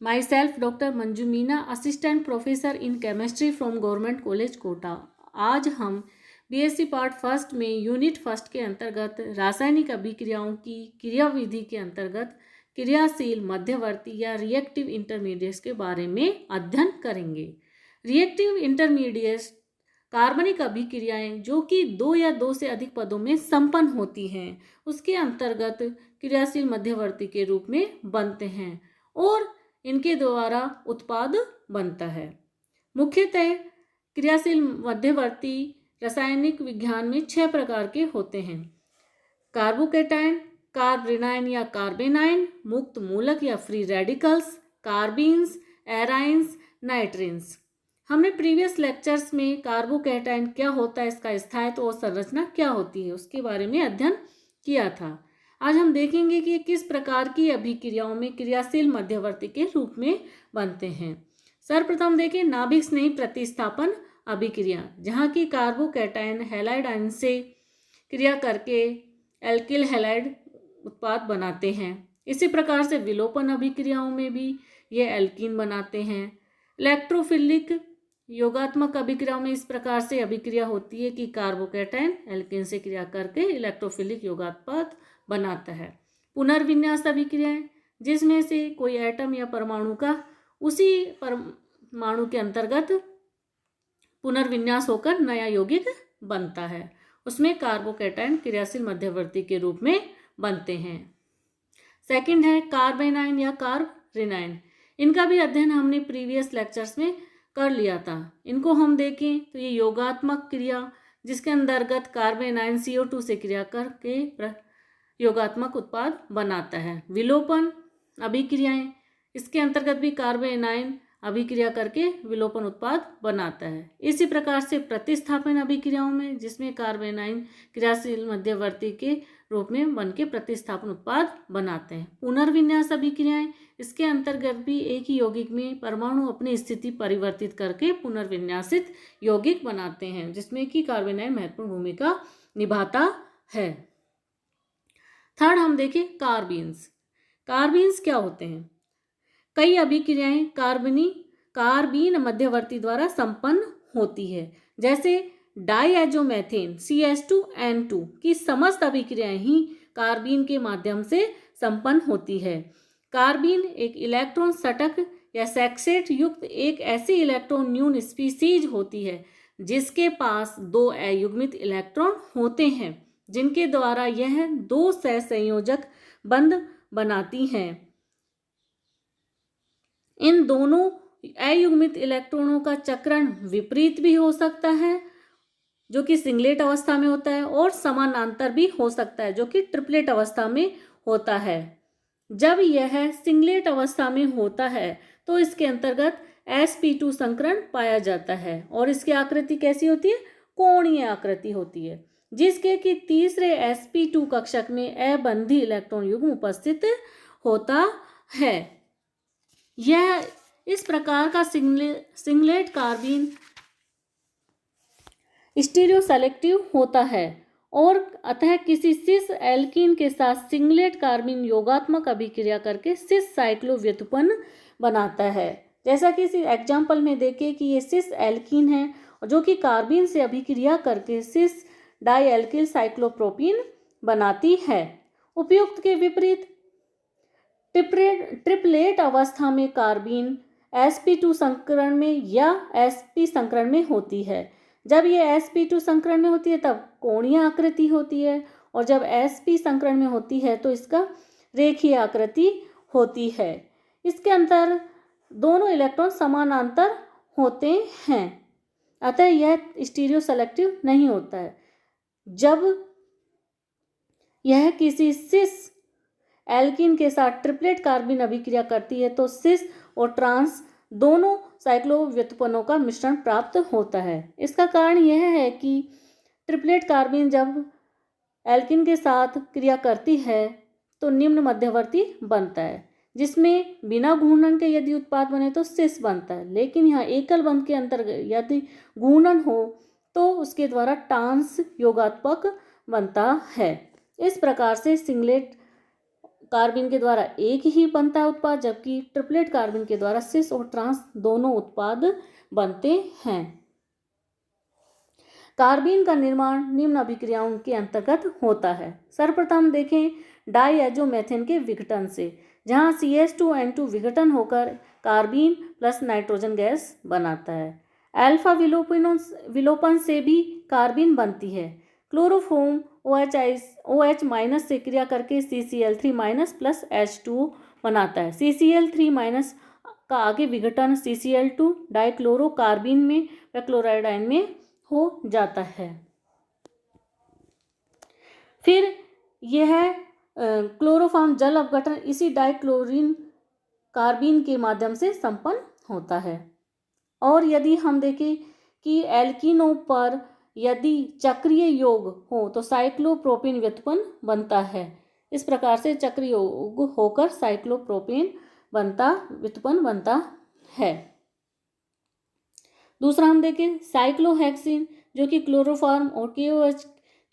Myself, Dr. Manju Meena, assistant professor in chemistry from government college Kota. आज हम BSc part first में unit first के अंतर्गत रासायनिक अभिक्रियाओं की क्रियाविधि के अंतर्गत क्रियाशील मध्यवर्ती या रिएक्टिव इंटरमीडिएट्स के बारे में अध्ययन करेंगे। रिएक्टिव इंटरमीडिएट्स कार्बनिक अभिक्रियाएं जो कि दो या दो से अधिक पदों में संपन्न होती हैं, उसके अंतर्गत क्रियाशील मध्यवर्ती के रूप में बनते हैं और इनके द्वारा उत्पाद बनता है। मुख्यतः क्रियाशील मध्यवर्ती रासायनिक विज्ञान में 6 प्रकार के होते हैं। कार्बोकेटायन, कार्बेनाइन या कार्बेनाइन, मुक्त मूलक या फ्री रेडिकल्स, कार्बीन्स, एराइन्स, नाइट्रिन्स। हमने प्रीवियस लेक्चर्स में कार्बोकेटायन क्या होता है, इसका स्थायित्व और संरचना क्या होती है, उसके बारे में अध्ययन किया था। आज हम देखेंगे कि किस प्रकार की अभिक्रियाओं में क्रियाशील मध्यवर्ती के रूप में बनते हैं। सर्वप्रथम देखें नाभिक स्नेही प्रतिस्थापन अभिक्रिया, जहाँ की कार्बोकेटायन हैलाइड आयन से क्रिया करके एल्किल हैलाइड उत्पाद बनाते हैं। इसी प्रकार से विलोपन अभिक्रियाओं में भी ये एल्कीन बनाते हैं। इलेक्ट्रोफिलिक योगात्मक अभिक्रियाओं में इस प्रकार से अभिक्रिया होती है कि कार्बोकेटायन एल्कीन से क्रिया करके इलेक्ट्रोफिलिक योगात्मक बनाता है। पुनर्विन्यास अभिक्रियाएं, जिसमें से कोई एटम या परमाणु का उसी परमाणु के अंतर्गत पुनर्विन्यास होकर नया यौगिक बनता है, उसमें कार्बोकेटायन क्रियाशील मध्यवर्ती के रूप में बनते हैं। सेकंड है कार्बेनाइन या कार्बेनाइन। इनका भी अध्ययन हमने प्रीवियस लेक्चर्स में कर लिया था। इनको हम देखें तो ये योगात्मक क्रिया जिसके अंतर्गत कार्बेनाइन CO2 से क्रिया करके योगात्मक उत्पाद बनाता है। विलोपन अभिक्रियाएं, इसके अंतर्गत भी कार्बेनाइन अभिक्रिया करके विलोपन उत्पाद बनाता है। इसी प्रकार से प्रतिस्थापन अभिक्रियाओं में, जिसमें कार्बेनाइन क्रियाशील मध्यवर्ती के रूप में बनके प्रतिस्थापन उत्पाद बनाते हैं। पुनर्विन्यास अभिक्रियाएं, इसके अंतर्गत भी एक ही यौगिक में परमाणु अपनी स्थिति परिवर्तित करके पुनर्विन्यासित यौगिक बनाते हैं, जिसमें कि कार्बेनाइन महत्वपूर्ण भूमिका निभाता है। थर्ड हम देखें कार्बीन्स। कार्बीन्स क्या होते हैं? कई अभिक्रियाएं कार्बीन मध्यवर्ती द्वारा संपन्न होती है, जैसे डाइएजोमेथेन CH2N2 की समस्त अभिक्रियाएं ही कार्बीन के माध्यम से संपन्न होती है। कार्बीन एक इलेक्ट्रॉन षटक या सेक्सेट युक्त एक ऐसी इलेक्ट्रॉन न्यून स्पीसीज होती है जिसके पास 2 अयुग्मित इलेक्ट्रॉन होते हैं, जिनके द्वारा यह 2 सहसंयोजक बंध बनाती हैं। इन दोनों अयुग्मित इलेक्ट्रॉनों का चक्रण विपरीत भी हो सकता है, जो कि सिंगलेट अवस्था में होता है, और समानांतर भी हो सकता है, जो कि ट्रिपलेट अवस्था में होता है। जब यह सिंगलेट अवस्था में होता है तो इसके अंतर्गत sp2 संकरण पाया जाता है और इसकी आकृति कैसी होती है? कोणीय आकृति होती है, जिसके कि तीसरे sp2 कक्षक में अबंधी इलेक्ट्रॉन युग्म उपस्थित होता है। यह इस प्रकार का सिंगलेट कार्बीन स्टीरियो सेलेक्टिव होता है और अतः किसी सिस एल्कीन के साथ सिंगलेट कार्बीन योगात्मक अभिक्रिया करके सिस साइक्लो व्युत्पन्न बनाता है। जैसा कि इस एग्जाम्पल में देखें कि ये सिस एल्कीन है जो कि कार्बीन से अभिक्रिया करके सिस डाइएल्किल साइक्लोप्रोपीन बनाती है। उपयुक्त के विपरीत ट्रिपलेट अवस्था में कार्बीन sp2 संकरण में या sp संकरण में होती है। जब ये sp2 संकरण में होती है तब कोणीय आकृति होती है, और जब sp संकरण में होती है तो इसका रेखीय आकृति होती है। इसके अंदर दोनों इलेक्ट्रॉन समानांतर होते हैं, अतः यह स्टीरियो सेलेक्टिव नहीं होता है। जब यह किसी सिस एल्कीन के साथ ट्रिपलेट कार्बीन अभिक्रिया करती है तो सिस और ट्रांस दोनों साइक्लो व्युत्पन्नों का मिश्रण प्राप्त होता है। इसका कारण यह है कि ट्रिपलेट कार्बीन जब एल्कीन के साथ क्रिया करती है तो निम्न मध्यवर्ती बनता है, जिसमें बिना घूर्णन के यदि उत्पाद बने तो सिस बनता है, लेकिन यहाँ एकल बंध के अंतर्गत यदि घूर्णन हो तो उसके द्वारा ट्रांस योगात्मक बनता है। इस प्रकार से सिंगलेट कार्बिन के द्वारा एक ही बनता है उत्पाद, जबकि ट्रिपलेट कार्बिन के द्वारा सिस और ट्रांस दोनों उत्पाद बनते हैं। कार्बिन का निर्माण निम्न अभिक्रियाओं के अंतर्गत होता है। सर्वप्रथम देखें डाईएजोमेथेन के विघटन से, जहां CH2N2 विघटन होकर कार्बिन प्लस नाइट्रोजन गैस बनाता है। अल्फा विलोपन से भी कार्बिन बनती है। क्लोरोफॉर्म OH माइनस से क्रिया करके CCl3 प्लस H2O बनाता है। CCl3 का आगे विघटन CCl2 डाइक्लोरोकार्बिन में व क्लोराइड आयन में हो जाता है। फिर यह क्लोरोफॉर्म जल अपघटन इसी डाइक्लोरीन कार्बिन के माध्यम से संपन्न होता है। और यदि हम देखें कि एल्कीनों पर यदि चक्रीय योग हो तो साइक्लोप्रोपेन व्युत्पन्न बनता है। इस प्रकार से चक्रीय योग होकर साइक्लोप्रोपेन व्युत्पन्न बनता है। दूसरा हम देखें साइक्लोहेक्सिन, जो कि क्लोरोफॉर्म और KOH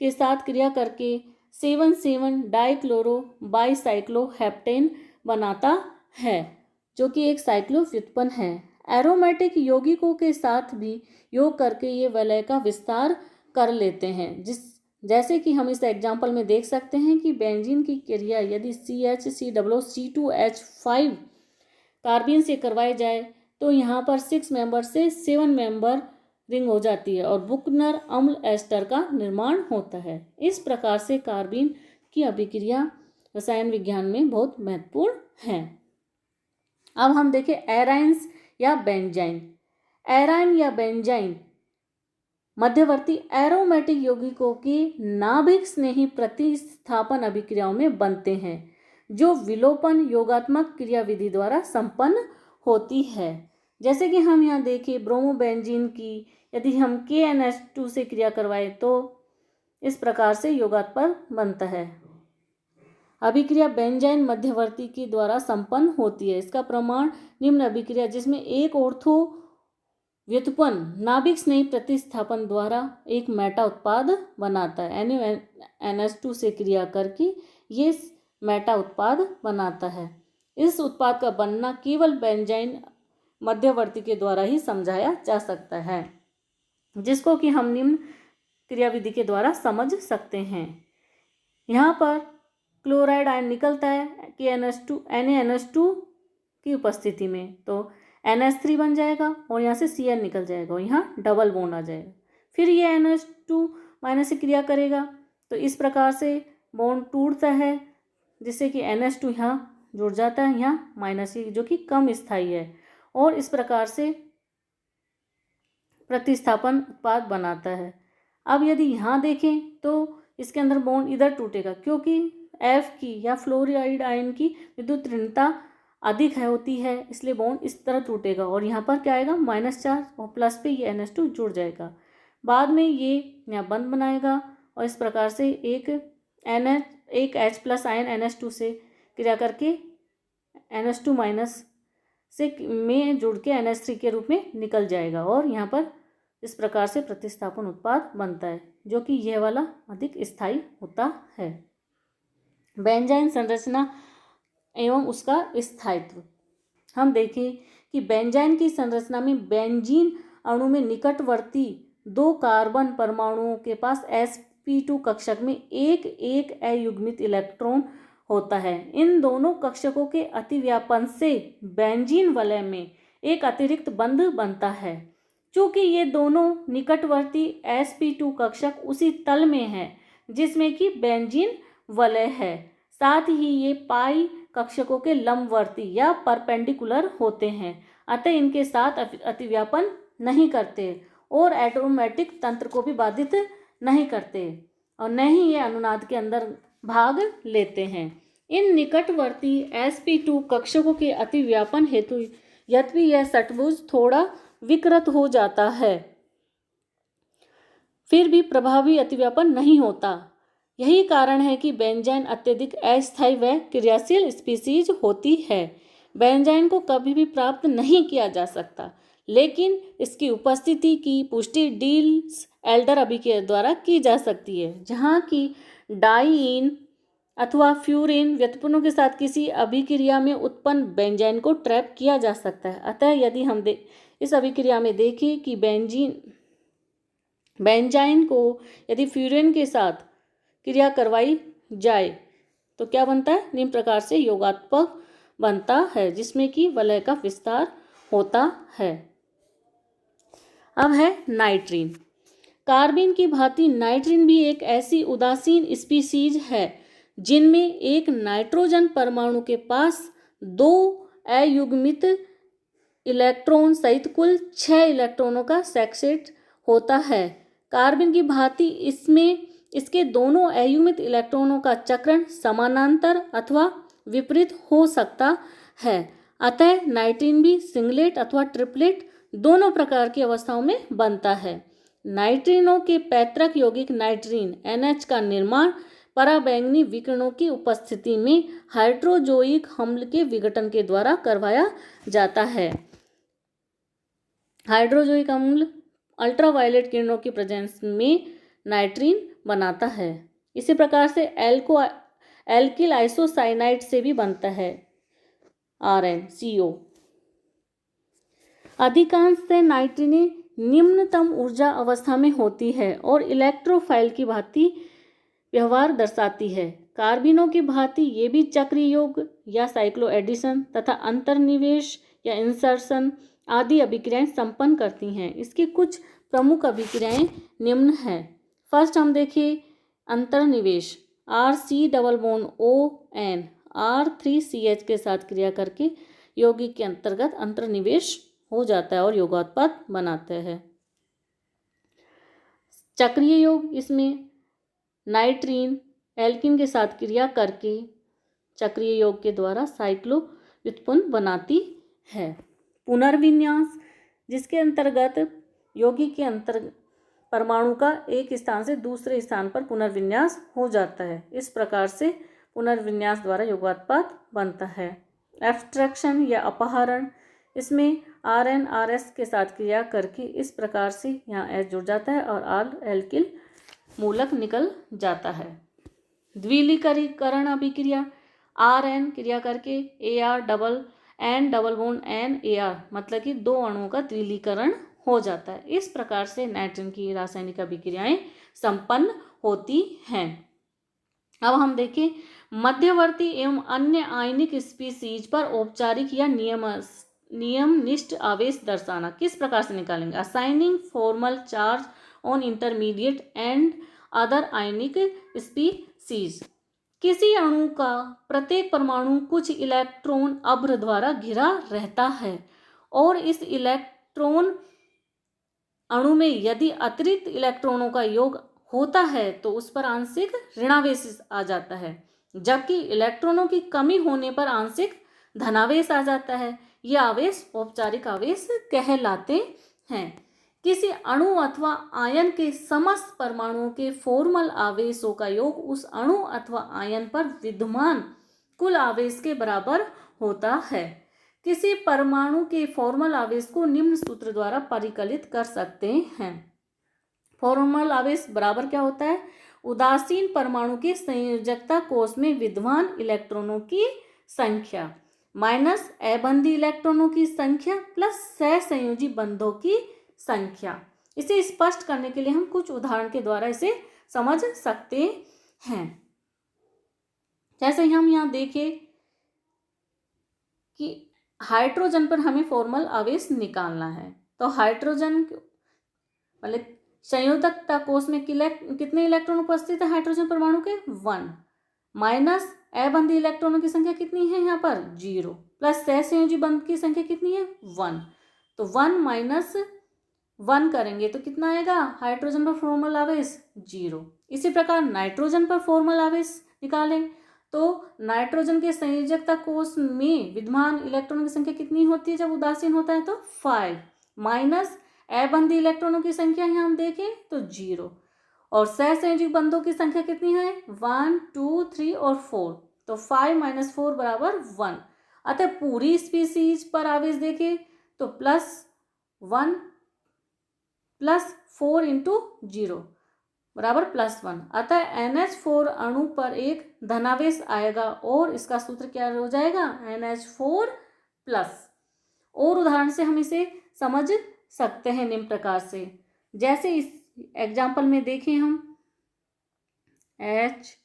के साथ क्रिया करके 7,7 डाइक्लोरो बाईसाइक्लोहेप्टेन बनाता है, जो कि एक साइक्लो व्युत्पन्न है। एरोमेटिक यौगिकों के साथ भी योग करके ये वलय का विस्तार कर लेते हैं, जैसे कि हम इस एग्जाम्पल में देख सकते हैं कि बेंजीन की क्रिया यदि CH3COOH5 कार्बिन से करवाई जाए तो यहाँ पर 6 मेंबर से 7 मेंबर रिंग हो जाती है और बुकनर अम्ल एस्टर का निर्माण होता है। इस प्रकार से कार्बिन की अभिक्रिया रसायन विज्ञान में बहुत महत्वपूर्ण है। अब हम देखें एराइन्स या बेंजाइन। एराइन या बेंजाइन मध्यवर्ती एरोमेटिक यौगिकों की नाभिक स्नेही प्रतिस्थापन अभिक्रियाओं में बनते हैं, जो विलोपन योगात्मक क्रियाविधि द्वारा संपन्न होती है। जैसे कि हम यहाँ देखें ब्रोमोबेंजीन की यदि हम KNH2 से क्रिया करवाएं तो इस प्रकार से योगात्मक बनता है। अभिक्रिया बेंजाइन मध्यवर्ती के द्वारा संपन्न होती है। इसका प्रमाण निम्न अभिक्रिया जिसमें एक ऑर्थो व्युत्पन्न नाभिक स्नेही प्रतिस्थापन द्वारा एक मेटा उत्पाद बनाता है। NaNH2 से क्रिया करके ये मेटा उत्पाद बनाता है। इस उत्पाद का बनना केवल बेंजाइन मध्यवर्ती के द्वारा ही समझाया जा सकता है, जिसको कि हम निम्न क्रियाविधि के द्वारा समझ सकते हैं। यहाँ पर क्लोराइड आयन निकलता है NaNH2 की उपस्थिति में, तो NH3 बन जाएगा और यहाँ से Cl निकल जाएगा और यहाँ डबल बॉन्ड आ जाएगा। फिर ये NH2- से क्रिया करेगा तो इस प्रकार से बॉन्ड टूटता है, जिससे कि NH2 यहाँ जुड़ जाता है, यहाँ माइनस जो कि कम स्थायी है, और इस प्रकार से प्रतिस्थापन उत्पाद बनाता है। अब यदि यहाँ देखें तो इसके अंदर बॉन्ड इधर टूटेगा, क्योंकि F की या फ्लोराइड आयन की विद्युत ऋणता अधिक होती है, इसलिए बॉन्ड इस तरह टूटेगा और यहाँ पर क्या आएगा -चार्ज और प्लस पे ये NH2 जुड़ जाएगा। बाद में ये यहाँ बंद बनाएगा और इस प्रकार से एक H+ आयन NH2 से क्रिया करके NH2- से में जुड़ के NH3 के रूप में निकल जाएगा और यहाँ पर इस प्रकार से प्रतिस्थापन उत्पाद बनता है, जो कि यह वाला अधिक स्थायी होता है। बेंजाइन संरचना एवं उसका स्थायित्व। हम देखें कि बेंजाइन की संरचना में बेंजीन अणु में निकटवर्ती 2 कार्बन परमाणुओं के पास sp2 कक्षक में एक अयुग्मित इलेक्ट्रॉन होता है। इन दोनों कक्षकों के अतिव्यापन से बेंजीन वलय में एक अतिरिक्त बंध बनता है। चूंकि ये दोनों निकटवर्ती sp2 कक्षक उसी तल में है जिसमें कि बेंजीन वलय है, साथ ही ये पाई कक्षकों के लंबवर्ती या परपेंडिकुलर होते हैं, अतः इनके साथ अतिव्यापन नहीं करते और एरोमेटिक तंत्र को भी बाधित नहीं करते और न ही ये अनुनाद के अंदर भाग लेते हैं। इन निकटवर्ती sp2 कक्षकों के अतिव्यापन हेतु यद्यपि यह षट्भुज थोड़ा विकृत हो जाता है, फिर भी प्रभावी अतिव्यापन नहीं होता। यही कारण है कि बेंजाइन अत्यधिक अस्थायी व क्रियाशील स्पीसीज होती है। बेंजाइन को कभी भी प्राप्त नहीं किया जा सकता, लेकिन इसकी उपस्थिति की पुष्टि डील्स एल्डर अभिक्रिया द्वारा की जा सकती है, जहाँ की डाइईन अथवा फ्यूरेन व्युत्पन्नों के साथ किसी अभिक्रिया में उत्पन्न बेंजीन को ट्रैप किया जा सकता है। अतः यदि हम इस अभिक्रिया में देखें कि बेंजाइन को यदि फ्यूरेन के साथ क्रिया करवाई जाए तो क्या बनता है, निम्न प्रकार से योगात्मक बनता है जिसमें कि वलय का विस्तार होता है। अब है नाइट्रीन। कार्बिन की भांति नाइट्रीन भी एक ऐसी उदासीन स्पीसीज है जिनमें एक नाइट्रोजन परमाणु के पास 2 अयुग्मित इलेक्ट्रॉन सहित कुल 6 इलेक्ट्रॉनों का सेट होता है। कार्बिन की भांति इसमें इसके दोनों अयुग्मित इलेक्ट्रॉनों का चक्रण समानांतर अथवा विपरीत हो सकता है। अतः नाइट्रीन भी सिंगलेट अथवा ट्रिपलेट दोनों प्रकार की अवस्थाओं में बनता है। नाइट्रिनों के पैतृक यौगिक नाइट्रीन NH का निर्माण पराबैंगनी विकिरणों की उपस्थिति में हाइड्रोजोइक अम्ल के विघटन के द्वारा करवाया जाता है। हाइड्रोजोइक अम्ल अल्ट्रावायलेट किरणों की प्रेजेंस में नाइट्रीन बनाता है। इसी प्रकार से एल्किल आइसोसाइनाइड से भी बनता है RnCO। अधिकांश नाइट्रीन निम्नतम ऊर्जा अवस्था में होती है और इलेक्ट्रोफाइल की भांति व्यवहार दर्शाती है। कार्बिनों की भांति ये भी चक्रीय योग या साइक्लो एडिशन तथा अंतर्निवेश या इंसर्शन आदि अभिक्रियाएं संपन्न करती हैं। इसकी कुछ प्रमुख अभिक्रियाएं निम्न हैं। फर्स्ट हम देखिए अंतर्निवेश। RC+ON R3CH के साथ क्रिया करके यौगिक के अंतर्गत अंतर्निवेश हो जाता है और योगात्मक बनाते हैं। चक्रीय योग, इसमें नाइट्रीन एल्किन के साथ क्रिया करके चक्रीय योग के द्वारा साइक्लो व्युत्पन्न बनाती है। पुनर्विन्यास, जिसके अंतर्गत यौगिक के परमाणु का एक स्थान से दूसरे स्थान पर पुनर्विन्यास हो जाता है। इस प्रकार से पुनर्विन्यास द्वारा योगात्मक बनता है। एब्स्ट्रैक्शन या अपहरण, इसमें Rn Rs के साथ क्रिया करके इस प्रकार से यहाँ H जुड़ जाता है और R एल्किल मूलक निकल जाता है। द्विलीकरण अभिक्रिया, Rn क्रिया करके Ar double N double bond N Ar मतलब कि 2 अणुओं का द्विलीकरण हो जाता है। इस प्रकार से नाइट्रोजन की रासायनिक अभिक्रियाएं संपन्न होती हैं। अब हम देखें मध्यवर्ती एवं अन्य आयनिक स्पीसीज पर औपचारिक या नियमनिष्ठ आवेश दर्शाना। किस प्रकार से निकालेंगे? Assigning formal charge on intermediate and other ionic species. किसी अणु का प्रत्येक परमाणु कुछ इलेक्ट्रॉन अभ्र द्वारा घिरा रहता है और इस इलेक्ट्रॉन अणु में यदि अतिरिक्त इलेक्ट्रॉनों का योग होता है तो उस पर आंशिक ऋणावेश आ जाता है, जबकि इलेक्ट्रॉनों की कमी होने पर आंशिक धनावेश आ जाता है। ये आवेश औपचारिक आवेश कहलाते हैं। किसी अणु अथवा आयन के समस्त परमाणुओं के फॉर्मल आवेशों का योग उस अणु अथवा आयन पर विद्यमान कुल आवेश के बराबर होता है। किसी परमाणु के फॉर्मल आवेश को निम्न सूत्र द्वारा परिकलित कर सकते हैं। फॉर्मल आवेश बराबर क्या होता है? उदासीन परमाणु के संयोजकता कोष में विद्यमान इलेक्ट्रॉनों की संख्या माइनस अबंधी इलेक्ट्रॉनों की संख्या प्लस सहसंयोजी बंधों की संख्या। इसे स्पष्ट करने के लिए हम कुछ उदाहरण के द्वारा इसे समझ सकते हैं। जैसे हम यहाँ देखें कि हाइड्रोजन पर हमें फॉर्मल आवेश निकालना है, तो हाइड्रोजन मतलब संयोजकता कोष में कितने इलेक्ट्रॉन उपस्थित है हाइड्रोजन परमाणु के? 1 माइनस अबंधी इलेक्ट्रॉनों की संख्या कितनी है यहाँ पर? 0 प्लस सहसंयोजी बंध की संख्या कितनी है? 1। तो 1 माइनस 1 करेंगे तो कितना आएगा? हाइड्रोजन पर फॉर्मल आवेश 0। इसी प्रकार नाइट्रोजन पर फॉर्मल आवेश निकालें तो नाइट्रोजन के संयोजकता कोष में विद्यमान इलेक्ट्रॉनों की संख्या कितनी होती है जब उदासीन होता है? तो 5 माइनस अबंधी इलेक्ट्रॉनों की संख्या यहाँ हम देखें तो 0 और सहसंयोजी बंधों की संख्या कितनी है? 1 2 3 और 4। तो 5 माइनस 4 बराबर 1। अतः पूरी स्पीसीज पर आवेश देखें तो +1 + 4 × 0 बराबर +1। अतः NH4 अणु पर एक धनावेश आएगा और इसका सूत्र क्या हो जाएगा, NH4+। और उदाहरण से हम इसे समझ सकते हैं निम्न प्रकार से, जैसे इस एग्जाम्पल में देखें हम HCH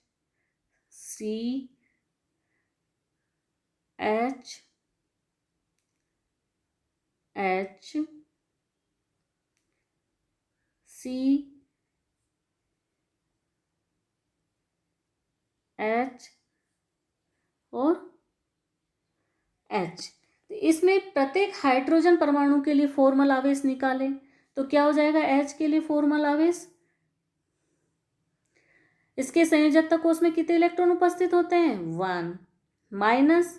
और H। तो इसमें प्रत्येक हाइड्रोजन परमाणु के लिए फॉर्मल आवेश निकालें तो क्या हो जाएगा, H के लिए फॉर्मल आवेश, इसके संयोजकता कोष में कितने इलेक्ट्रॉन उपस्थित होते हैं, 1, माइनस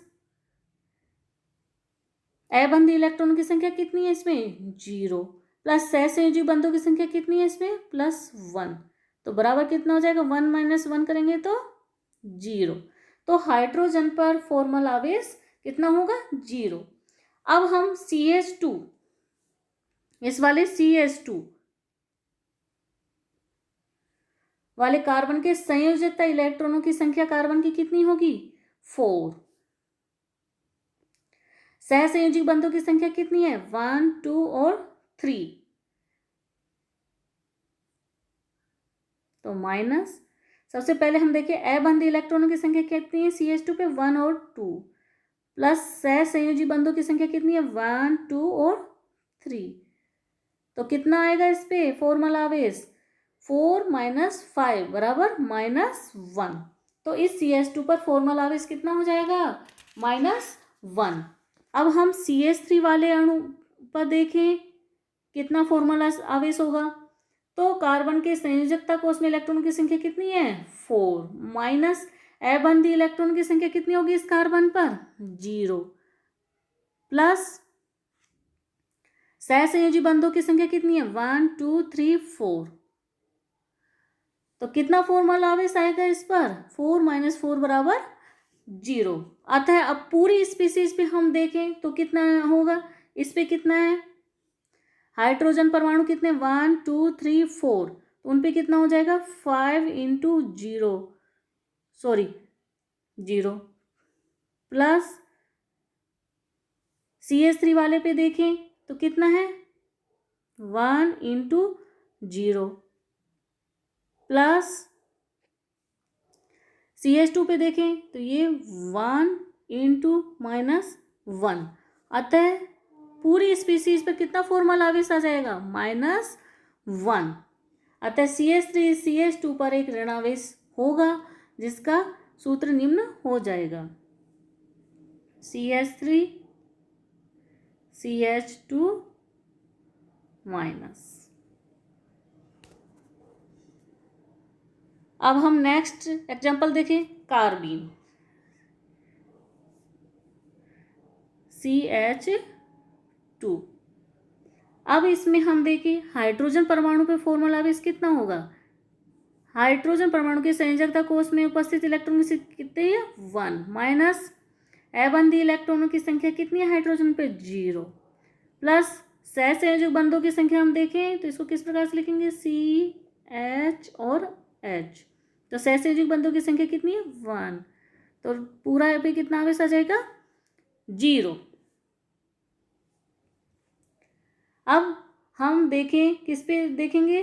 अबंधी इलेक्ट्रॉन की संख्या कितनी है इसमें, 0, प्लस सहसंयोजी बंधों की संख्या कितनी है इसमें, +1। तो बराबर कितना हो जाएगा, 1 - 1 करेंगे तो 0। तो हाइड्रोजन पर फॉर्मल आवेश कितना होगा, 0। अब हम CH2, इस वाले CH2 वाले कार्बन के संयोजकता इलेक्ट्रॉनों की संख्या कार्बन की कितनी होगी, 4। सहसंयोजी बंधों की संख्या कितनी है, 1, 2 और 3। तो माइनस, सबसे पहले हम देखें अबंधी इलेक्ट्रॉनों की संख्या कितनी है CH2 पे, 1 और 2, प्लस सहसंयोजी बंधों की संख्या कितनी है, 1, 2 और 3। तो कितना आएगा इस पे फॉर्मल आवेश, 4 - 5 बराबर -1। तो इस CH2 पर फॉर्मल आवेश कितना हो जाएगा, -1। अब हम CH3 वाले अणु पर देखें कितना फॉर्मल आवेश होगा। तो कार्बन के संयोजकता कोष में इलेक्ट्रॉन की संख्या कितनी है, 4, माइनस अबंधी इलेक्ट्रॉन की संख्या कितनी होगी इस कार्बन पर, 0, प्लस सहसंयोजी बंधों की संख्या कितनी है, 1, 2, 3, 4। तो कितना फॉर्मल आवेश आएगा इस पर, 4 - 4 बराबर 0। अतः अब पूरी स्पीसीज पे हम देखें तो कितना होगा, इस पे कितना है, हाइड्रोजन परमाणु कितने, 1, 2, 3, 4। तो उन पे कितना हो जाएगा, 5 × 0 प्लस CH3 वाले पे देखें तो कितना है, 1 × 0 प्लस CH2 पे देखें तो ये 1 × -1। अतः पूरी स्पीसीज पर कितना फॉर्मल आवेश आ जाएगा, -1। अतः CH3 CH2 पर एक ऋणावेश होगा जिसका सूत्र निम्न हो जाएगा, CH3 CH2 माइनस। अब हम नेक्स्ट एग्जाम्पल देखें, कार्बीन CH2। अब इसमें हम देखें हाइड्रोजन परमाणु पे फॉर्मल आवेश कितना होगा, हाइड्रोजन परमाणु के संयोजकता कोष में उपस्थित इलेक्ट्रॉन की कितनी है, 1, माइनस अबंधी इलेक्ट्रॉनों की संख्या कितनी है हाइड्रोजन पे, 0, प्लस सहसंयोजक बंधों की संख्या हम देखें तो इसको किस प्रकार से लिखेंगे, CH और H। तो सहसंयोजक बंधों की संख्या कितनी है, 1। तो पूरा पे कितना आवेश आ जाएगा, 0। अब हम देखें किस पे देखेंगे,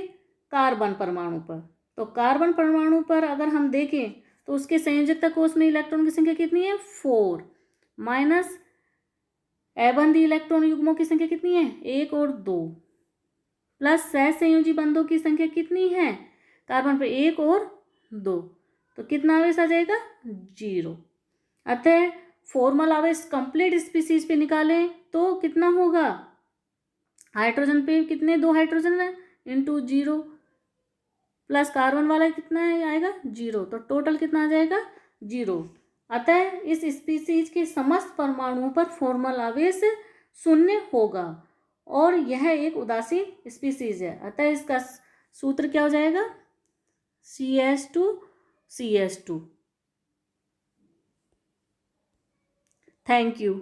कार्बन परमाणु पर। तो कार्बन परमाणु पर अगर हम देखें तो उसके संयोजकता कोष में इलेक्ट्रॉन की संख्या कितनी है, 4, माइनस अबंधी इलेक्ट्रॉन युग्मों की संख्या कितनी है, 1 और 2, प्लस सहसंयोजी बंधों की संख्या कितनी है कार्बन पर, 1 और 2। तो कितना आवेश आ जाएगा, 0। अतः फॉर्मल आवेश कंप्लीट स्पीसीज पे निकालें तो कितना होगा, हाइड्रोजन पे कितने, 2 हाइड्रोजन है इंटू 0, प्लस कार्बन वाला कितना है आएगा, 0। तो टोटल कितना आ जाएगा, 0। अतः इस स्पीसीज के समस्त परमाणुओं पर फॉर्मल आवेश 0 होगा और यह एक उदासीन स्पीसीज है। अतः इसका सूत्र क्या हो जाएगा, CH2 CH2। Thank you.